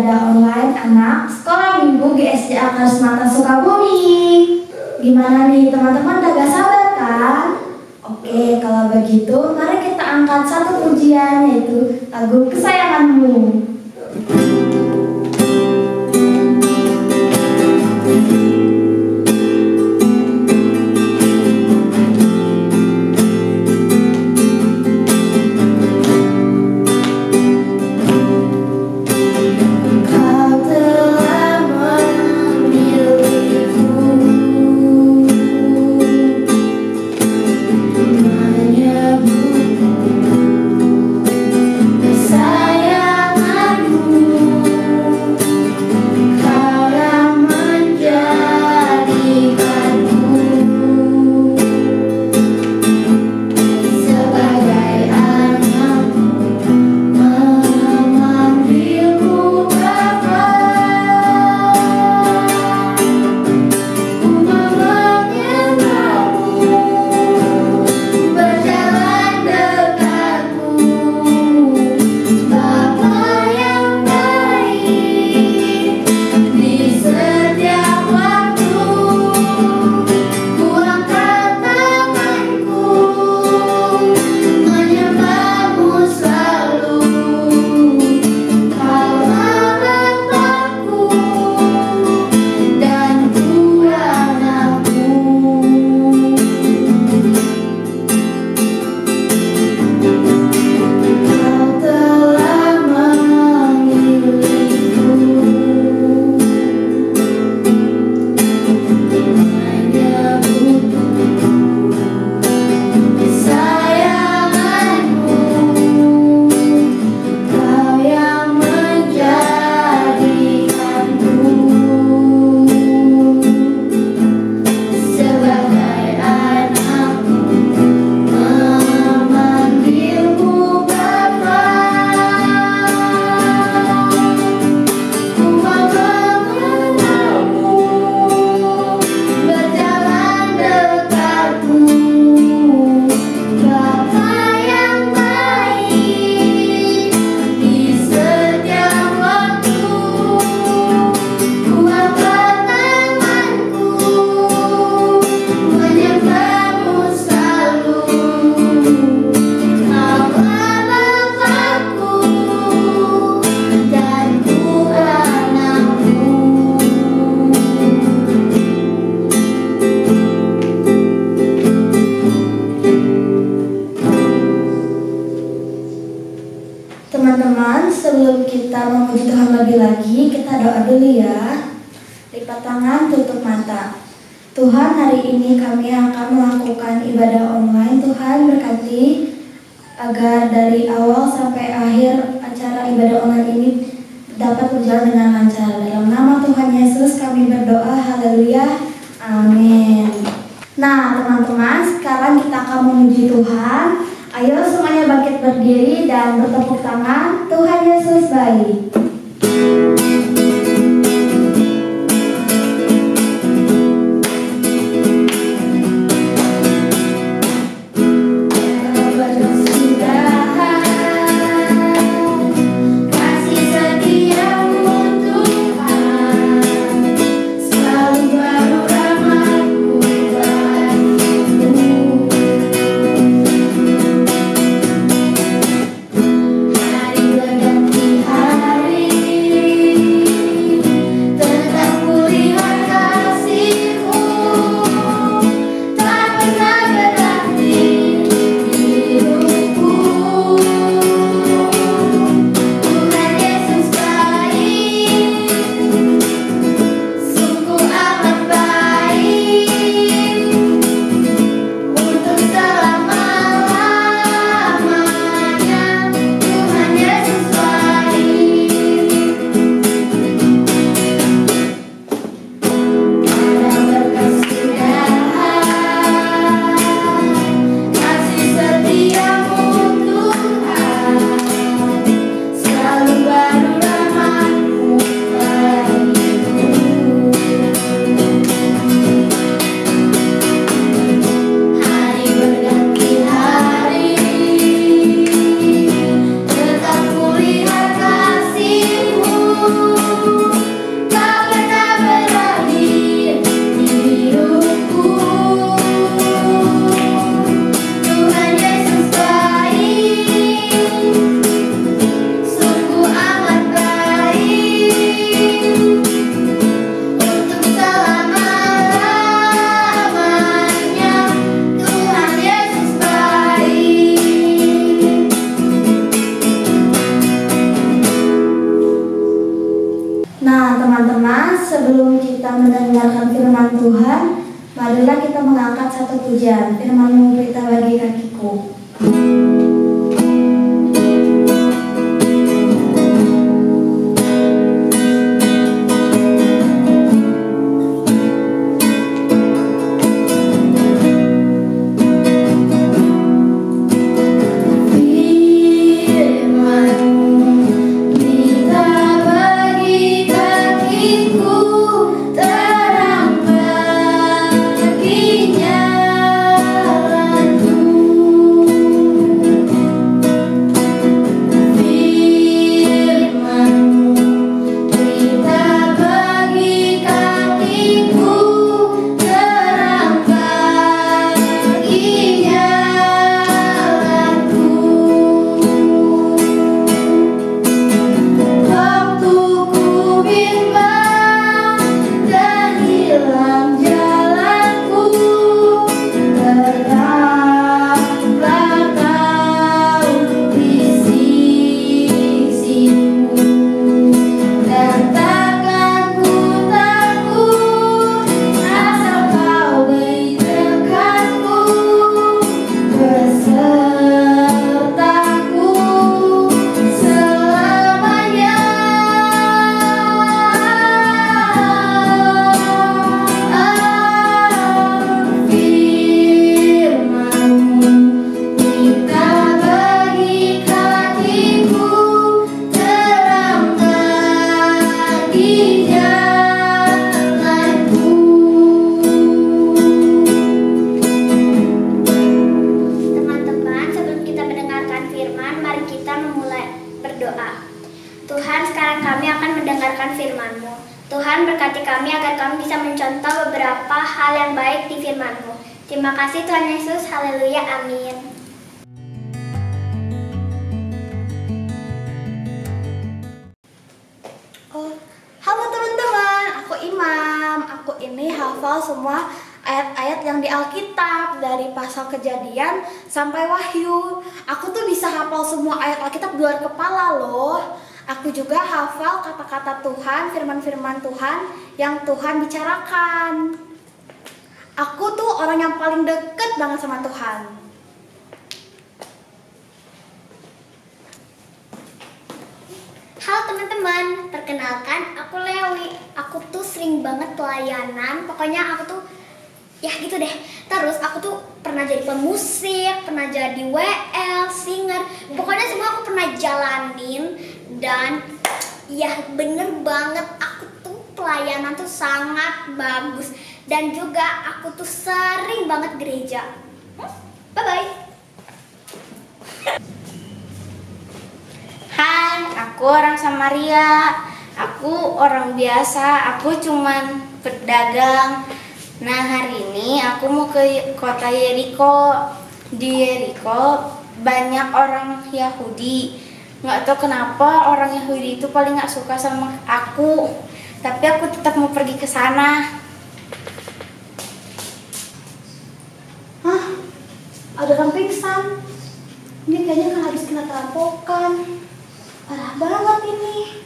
ibadah online anak Sekolah Minggu GSDA Karismata Sukabumi. Gimana nih teman-teman, udah gak sabar kan? Oke, kalau begitu mari kita angkat satu pujian, yaitu lagu Kesayanganmu. Teman-teman, sebelum kita memuji Tuhan lebih lagi, kita doa dulu ya. Lipat tangan, tutup mata. Tuhan, hari ini kami akan melakukan ibadah online. Tuhan berkati agar dari awal sampai akhir acara ibadah online ini dapat berjalan dengan lancar. Dalam nama Tuhan Yesus kami berdoa, haleluya, amin. Nah teman-teman, sekarang kita akan memuji Tuhan. Ayo semuanya bangkit berdiri dan bertepuk tangan. Tuhan Yesus baik. Hari berganti hari Nah, teman-teman, sebelum kita mendengarkan firman Tuhan, marilah kita mengangkat satu pujian. Firman-Mu berita bagi kakiku. Tuhan, sekarang kami akan mendengarkan firman-Mu. Tuhan, berkati kami agar kami bisa mencontoh beberapa hal yang baik di firman-Mu. Terima kasih Tuhan Yesus, haleluya, amin. Halo teman-teman, aku Imam. Aku ini hafal semua ayat-ayat yang di Alkitab, dari pasal Kejadian sampai Wahyu. Aku tuh bisa hafal semua ayat Alkitab di luar kepala loh. Aku juga hafal kata-kata Tuhan, firman-firman Tuhan yang Tuhan bicarakan. Aku tuh orang yang paling deket banget sama Tuhan. Halo teman-teman, perkenalkan aku Lewi. Aku tuh sering banget pelayanan, pokoknya aku tuh ya gitu deh. Terus aku tuh pernah jadi pemusik, pernah jadi WL, singer. Pokoknya semua aku pernah jalanin. Dan ya bener banget, aku tuh pelayanan tuh sangat bagus. Dan juga aku tuh sering banget gereja. Bye-bye. Hai, aku orang Samaria. Aku orang biasa, aku cuman pedagang. Nah, hari ini aku mau ke kota Yeriko. Di Yeriko banyak orang Yahudi. Nggak tahu kenapa orang Yahudi itu paling nggak suka sama aku. Tapi aku tetap mau pergi ke sana. Hah? Ada orang pingsan. Ini kayaknya kan habis kena perampokan. Parah banget ini.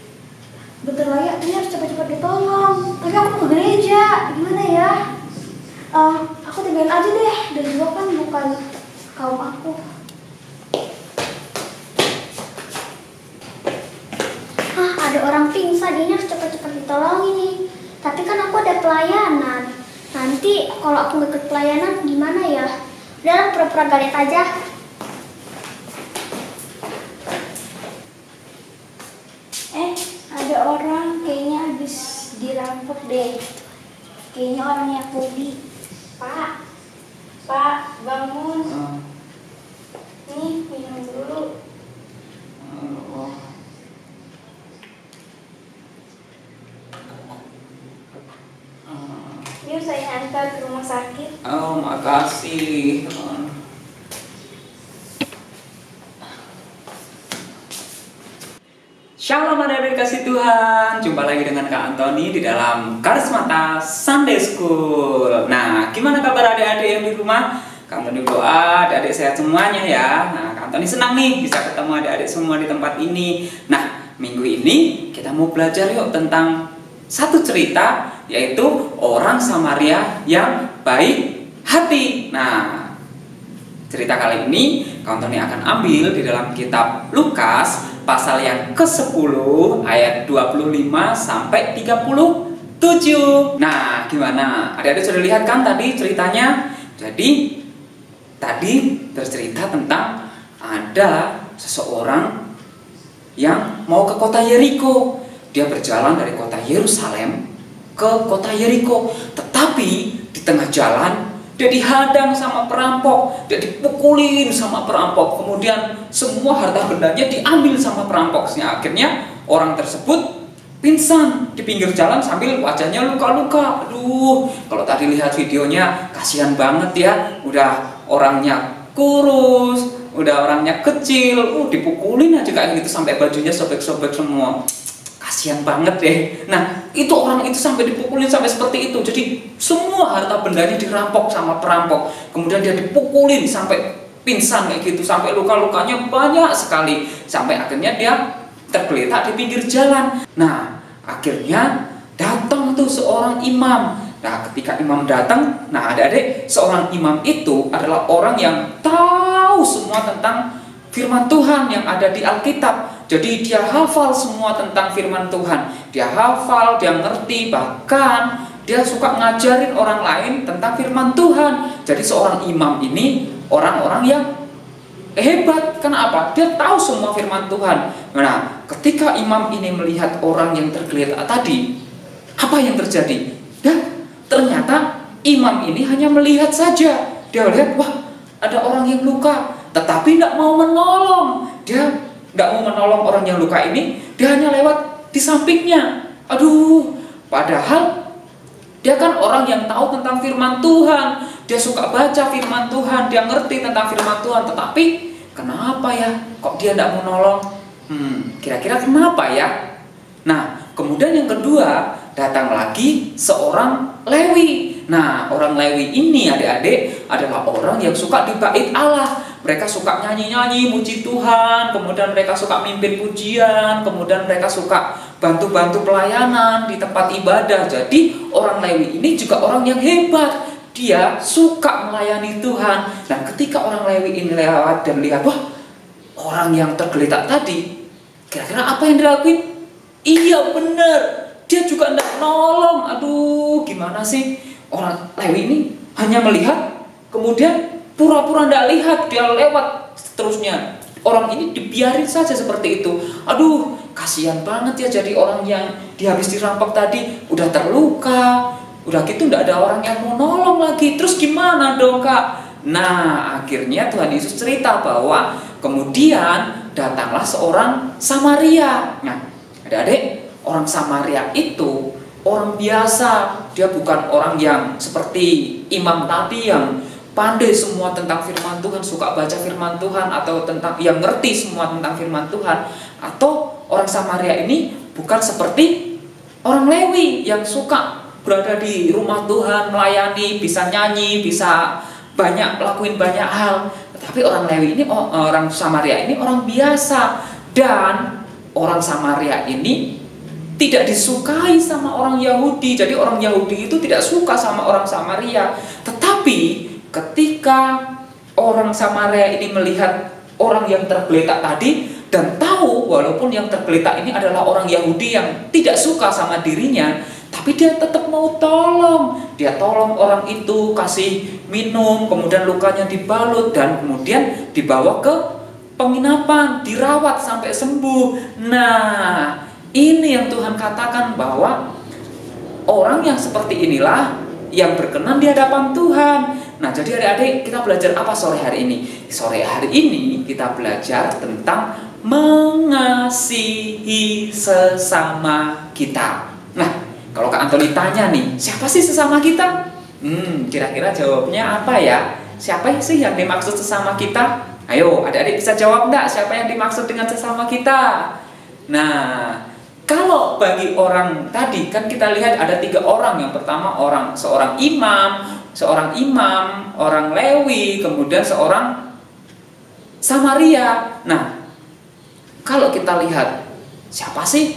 Bentar lagi ini harus cepat-cepat ditolong. Tapi aku ke gereja, gimana ya? Aku tinggalin aja deh. Dan juga kan bukan kaum aku. Ada orang pingsan, dia harus cepat-cepat ditolongin nih. Tapi kan aku ada pelayanan. Nanti kalau aku nggak ikut pelayanan gimana ya? Udah pura-pura gak lihat aja. Ada orang kayaknya habis dirampok deh. Kayaknya orang Yahudi. Pak, bangun. Nih, minum dulu. Yuk saya antar ke rumah sakit. Oh, makasih. Shalom adik-adik kasih Tuhan. Jumpa lagi dengan Kak Antoni di dalam Karismata Sunday School. Nah, gimana kabar adik-adik yang di rumah? Kak Antoni berdoa adik-adik sehat semuanya ya. Nah, Kak Antoni senang nih bisa ketemu adik-adik semua di tempat ini. Nah, minggu ini kita kita mau belajar yuk tentang satu cerita, yaitu orang Samaria yang baik hati. Nah, cerita kali ini Kak Antoni akan ambil di dalam kitab Lukas pasal yang ke-10 ayat 25 sampai 37. Nah, gimana? Adik-adik sudah lihat kan tadi ceritanya? Jadi tadi bercerita tentang ada seseorang yang mau ke kota Yeriko. Dia berjalan dari kota Yerusalem ke kota Yeriko, tetapi di tengah jalan dia dihadang sama perampok, dia dipukulin sama perampok, kemudian semua harta bendanya diambil sama perampoknya. Akhirnya orang tersebut pingsan di pinggir jalan sambil wajahnya luka-luka. Aduh, kalau tadi lihat videonya kasihan banget ya, udah orangnya kurus, udah orangnya kecil, dipukulin aja kayak gitu sampai bajunya sobek-sobek semua. Kasihan banget deh. Nah, itu orang itu sampai dipukulin sampai seperti itu. Jadi semua harta bendanya dirampok sama perampok. Kemudian dia dipukulin sampai pingsan kayak gitu, sampai luka-lukanya banyak sekali. Sampai akhirnya dia tergeletak di pinggir jalan. Nah, akhirnya datang tuh seorang imam. Nah, ketika imam datang, nah adik-adik, seorang imam itu adalah orang yang tahu semua tentang firman Tuhan yang ada di Alkitab. Jadi dia hafal semua tentang firman Tuhan. Dia hafal, dia ngerti, bahkan dia suka ngajarin orang lain tentang firman Tuhan. Jadi seorang imam ini orang-orang yang hebat. Kenapa? Dia tahu semua firman Tuhan. Nah, ketika imam ini melihat orang yang tergeletak tadi, apa yang terjadi? Dan ternyata imam ini hanya melihat saja. Dia lihat, wah, ada orang yang luka, tetapi nggak mau menolong. Dia nggak mau menolong orang yang luka ini, dia hanya lewat di sampingnya. Aduh, padahal dia kan orang yang tahu tentang firman Tuhan. Dia suka baca firman Tuhan, dia ngerti tentang firman Tuhan. Tetapi kenapa ya kok dia nggak mau nolong? Kira-kira kenapa ya? Nah, kemudian yang kedua, datang lagi seorang Lewi. Nah, orang Lewi ini adik-adik adalah orang yang suka di bait Allah. Mereka suka nyanyi-nyanyi, muji Tuhan, kemudian mereka suka mimpin pujian, kemudian mereka suka bantu-bantu pelayanan di tempat ibadah. Jadi orang Lewi ini juga orang yang hebat. Dia suka melayani Tuhan. Dan ketika orang Lewi ini lewat dan lihat, wah, orang yang tergeletak tadi, kira-kira apa yang dilakuin? Iya bener, dia juga tidak nolong. Aduh, gimana sih? Orang Lewi ini hanya melihat, kemudian pura-pura tidak lihat, dia lewat seterusnya. Orang ini dibiarin saja seperti itu. Aduh, kasihan banget ya, jadi orang yang habis dirampok tadi udah terluka, udah gitu tidak ada orang yang mau nolong lagi. Terus gimana dong, Kak? Nah, akhirnya Tuhan Yesus cerita bahwa kemudian datanglah seorang Samaria. Nah, adik-adik, orang Samaria itu orang biasa. Dia bukan orang yang seperti imam tadi yang pandai semua tentang firman Tuhan, suka baca firman Tuhan, atau tentang yang ngerti semua tentang firman Tuhan. Atau orang Samaria ini bukan seperti orang Lewi yang suka berada di rumah Tuhan, melayani, bisa nyanyi, bisa lakuin banyak hal. Tetapi orang Lewi ini, orang Samaria ini orang biasa. Dan orang Samaria ini tidak disukai sama orang Yahudi. Jadi orang Yahudi itu tidak suka sama orang Samaria. Tetapi ketika orang Samaria ini melihat orang yang tergeletak tadi dan tahu walaupun yang tergeletak ini adalah orang Yahudi yang tidak suka sama dirinya, tapi dia tetap mau tolong. Dia tolong orang itu, kasih minum, kemudian lukanya dibalut dan kemudian dibawa ke penginapan, dirawat sampai sembuh. Nah, ini yang Tuhan katakan bahwa orang yang seperti inilah yang berkenan di hadapan Tuhan. Nah, jadi adik-adik, kita belajar apa sore hari ini? Sore hari ini kita belajar tentang mengasihi sesama kita. Nah, kalau Kak Antoni tanya nih, siapa sih sesama kita? Kira-kira jawabnya apa ya? Siapa sih yang dimaksud sesama kita? Ayo, adik-adik bisa jawab enggak siapa yang dimaksud dengan sesama kita? Nah, kalau bagi orang tadi kan kita lihat ada 3 orang. Yang pertama seorang imam, orang Lewi, kemudian seorang Samaria. Nah, kalau kita lihat siapa sih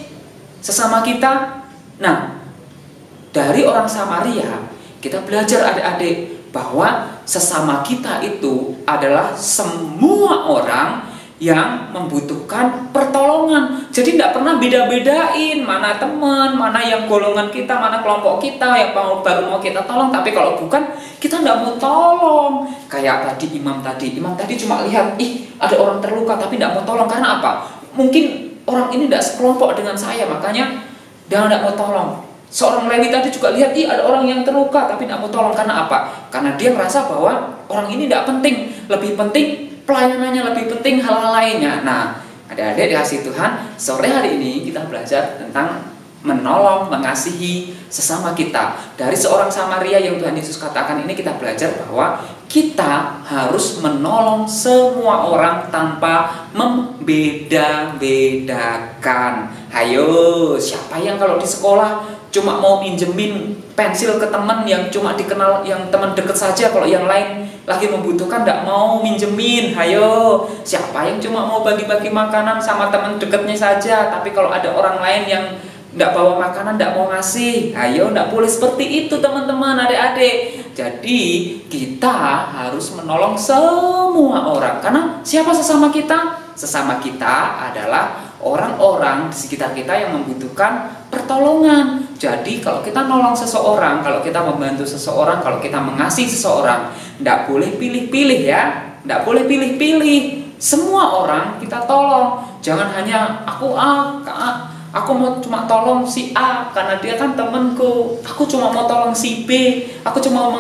sesama kita. Nah, dari orang Samaria kita belajar adik-adik bahwa sesama kita itu adalah semua orang yang membutuhkan pertolongan. Jadi tidak pernah beda-bedain mana teman, mana yang golongan kita, mana kelompok kita yang baru mau kita tolong. Tapi kalau bukan, kita tidak mau tolong. Kayak tadi imam tadi cuma lihat, ada orang terluka tapi tidak mau tolong. Karena apa? Mungkin orang ini tidak sekelompok dengan saya, makanya dia tidak mau tolong. Seorang Lewi tadi juga lihat, ada orang yang terluka tapi tidak mau tolong. Karena apa? Karena dia merasa bahwa orang ini tidak penting. Lebih penting pelayanannya, lebih penting hal-hal lainnya. Nah, adik-adik dikasih Tuhan, sore hari ini kita belajar tentang menolong, mengasihi sesama kita. Dari seorang Samaria yang Tuhan Yesus katakan ini, kita belajar bahwa kita harus menolong semua orang tanpa membeda-bedakan. Hayo, siapa yang kalau di sekolah cuma mau minjemin pensil ke teman yang cuma dikenal, yang teman deket saja, kalau yang lain lagi membutuhkan tidak mau minjemin. Hayo, siapa yang cuma mau bagi-bagi makanan sama teman deketnya saja, tapi kalau ada orang lain yang tidak bawa makanan tidak mau ngasih. Hayo, tidak boleh seperti itu teman-teman, adik-adik. Jadi kita harus menolong semua orang. Karena siapa sesama kita? Sesama kita adalah orang-orang di sekitar kita yang membutuhkan pertolongan. Jadi kalau kita nolong seseorang, kalau kita membantu seseorang, kalau kita mengasihi seseorang, tidak boleh pilih-pilih ya. Tidak boleh pilih-pilih. Semua orang kita tolong. Jangan hanya aku aku mau cuma tolong si A karena dia kan temanku. Aku cuma mau tolong si B. Aku cuma mau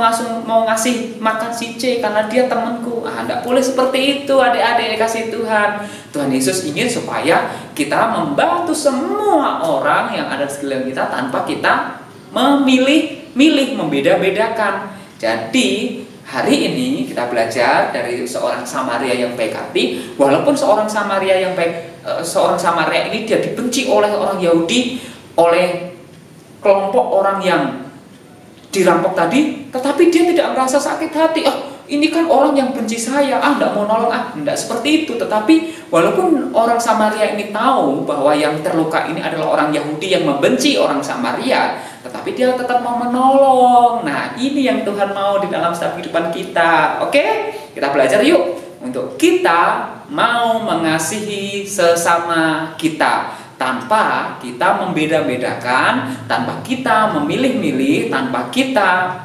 ngasih makan si C karena dia temanku. Tidak boleh seperti itu, adik-adik dikasih Tuhan. Tuhan Yesus ingin supaya kita membantu semua orang yang ada di sekeliling kita tanpa kita memilih-milih, membeda-bedakan. Jadi hari ini kita belajar dari seorang Samaria yang baik hati. Walaupun seorang Samaria ini dia dibenci oleh orang Yahudi, oleh kelompok orang yang dirampok tadi, tetapi dia tidak merasa sakit hati. Ini kan orang yang benci saya, tidak mau nolong, tidak seperti itu. Tetapi walaupun orang Samaria ini tahu bahwa yang terluka ini adalah orang Yahudi yang membenci orang Samaria, tetapi dia tetap mau menolong. Nah, ini yang Tuhan mau di dalam setiap kehidupan kita. Oke? Kita belajar yuk untuk kita mau mengasihi sesama kita tanpa kita membeda-bedakan, tanpa kita memilih-milih, tanpa kita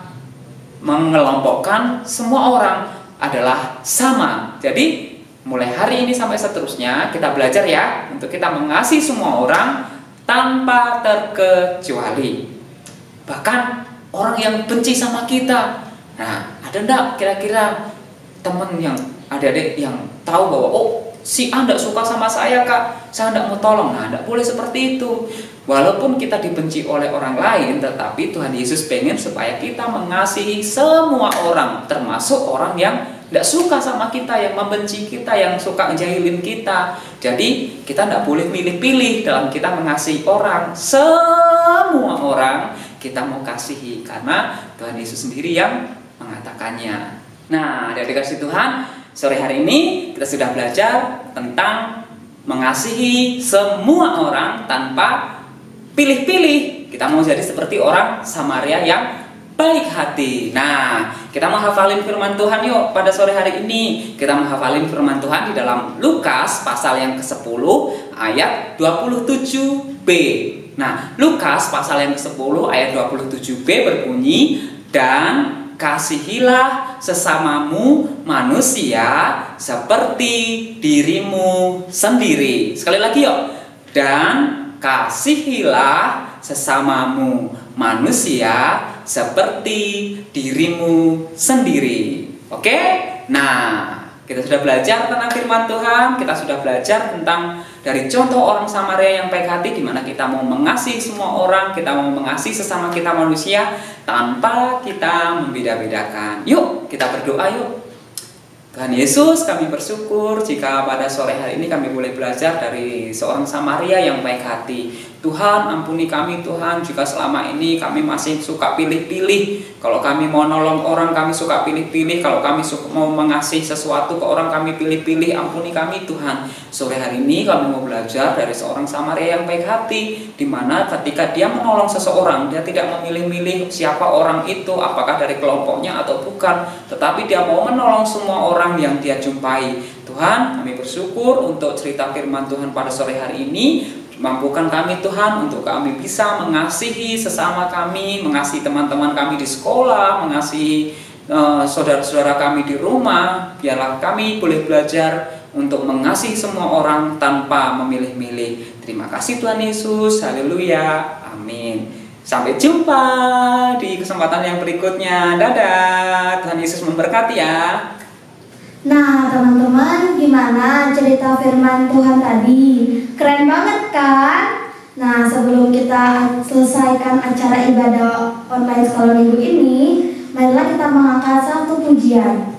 mengelompokkan semua orang adalah sama. Jadi mulai hari ini sampai seterusnya kita belajar ya untuk kita mengasihi semua orang tanpa terkecuali. Bahkan orang yang benci sama kita. Nah, ada enggak kira-kira teman yang adik-adik yang tahu bahwa si A tidak suka sama saya kak, saya tidak mau tolong. Nah, tidak boleh seperti itu. Walaupun kita dibenci oleh orang lain, tetapi Tuhan Yesus pengen supaya kita mengasihi semua orang, termasuk orang yang tidak suka sama kita, yang membenci kita, yang suka jahilin kita. Jadi kita tidak boleh pilih-pilih dalam kita mengasihi orang. Semua orang kita mau kasihi karena Tuhan Yesus sendiri yang mengatakannya. Nah, dari kasih Tuhan, sore hari ini kita sudah belajar tentang mengasihi semua orang tanpa pilih-pilih. Kita mau jadi seperti orang Samaria yang baik hati. Nah, kita menghafalin firman Tuhan yuk pada sore hari ini. Kita menghafalin firman Tuhan di dalam Lukas pasal yang ke-10 ayat 27b. Nah, Lukas pasal yang ke-10 ayat 27b berbunyi, dan kasihilah sesamamu manusia seperti dirimu sendiri. Sekali lagi yuk. Dan kasihilah sesamamu manusia seperti dirimu sendiri. Oke? Nah, kita sudah belajar tentang firman Tuhan. Kita sudah belajar tentang dari contoh orang Samaria yang baik hati, di mana kita mau mengasihi semua orang, kita mau mengasihi sesama kita manusia tanpa kita membeda-bedakan. Yuk, kita berdoa yuk. Tuhan Yesus, kami bersyukur jika pada sore hari ini kami boleh belajar dari seorang Samaria yang baik hati. Tuhan, ampuni kami Tuhan jika selama ini kami masih suka pilih-pilih. Kalau kami mau nolong orang kami suka pilih-pilih. Kalau kami mau mengasihi sesuatu ke orang kami pilih-pilih. Ampuni kami Tuhan. Sore hari ini kami mau belajar dari seorang Samaria yang baik hati, di mana ketika dia menolong seseorang, dia tidak memilih-milih siapa orang itu, apakah dari kelompoknya atau bukan, tetapi dia mau menolong semua orang yang dia jumpai. Tuhan, kami bersyukur untuk cerita firman Tuhan pada sore hari ini. Mampukan kami Tuhan untuk kami bisa mengasihi sesama kami, mengasihi teman-teman kami di sekolah, mengasihi saudara-saudara kami di rumah. Biarlah kami boleh belajar untuk mengasihi semua orang tanpa memilih-milih. Terima kasih Tuhan Yesus, haleluya, amin. Sampai jumpa di kesempatan yang berikutnya. Dadah, Tuhan Yesus memberkati ya. Nah teman-teman, gimana cerita firman Tuhan tadi? Keren banget kan? Nah sebelum kita selesaikan acara ibadah online sekolah minggu ini, marilah kita mengangkat satu pujian.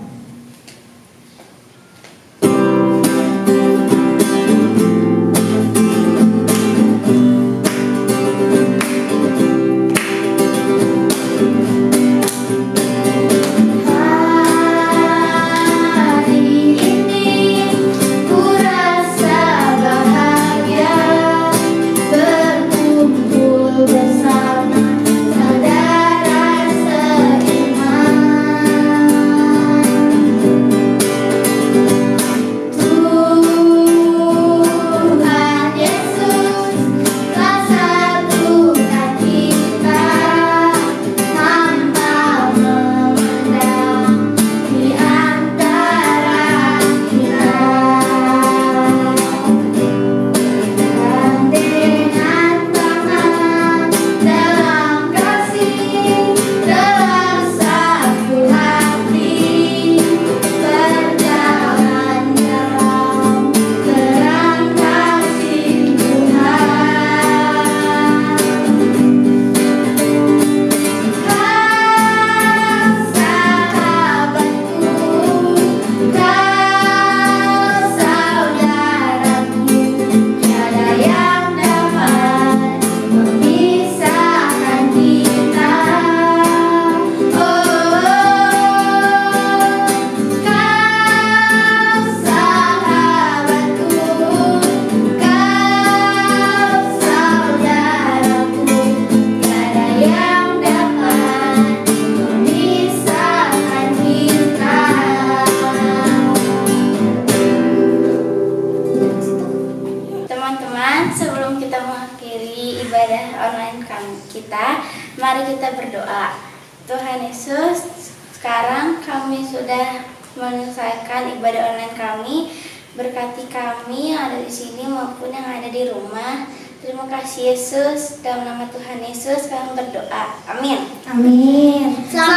Mari kita berdoa. Tuhan Yesus, sekarang kami sudah menyelesaikan ibadah online kami. Berkati kami yang ada di sini maupun yang ada di rumah. Terima kasih Yesus. Dalam nama Tuhan Yesus kami berdoa. Amin. Amin. Selamat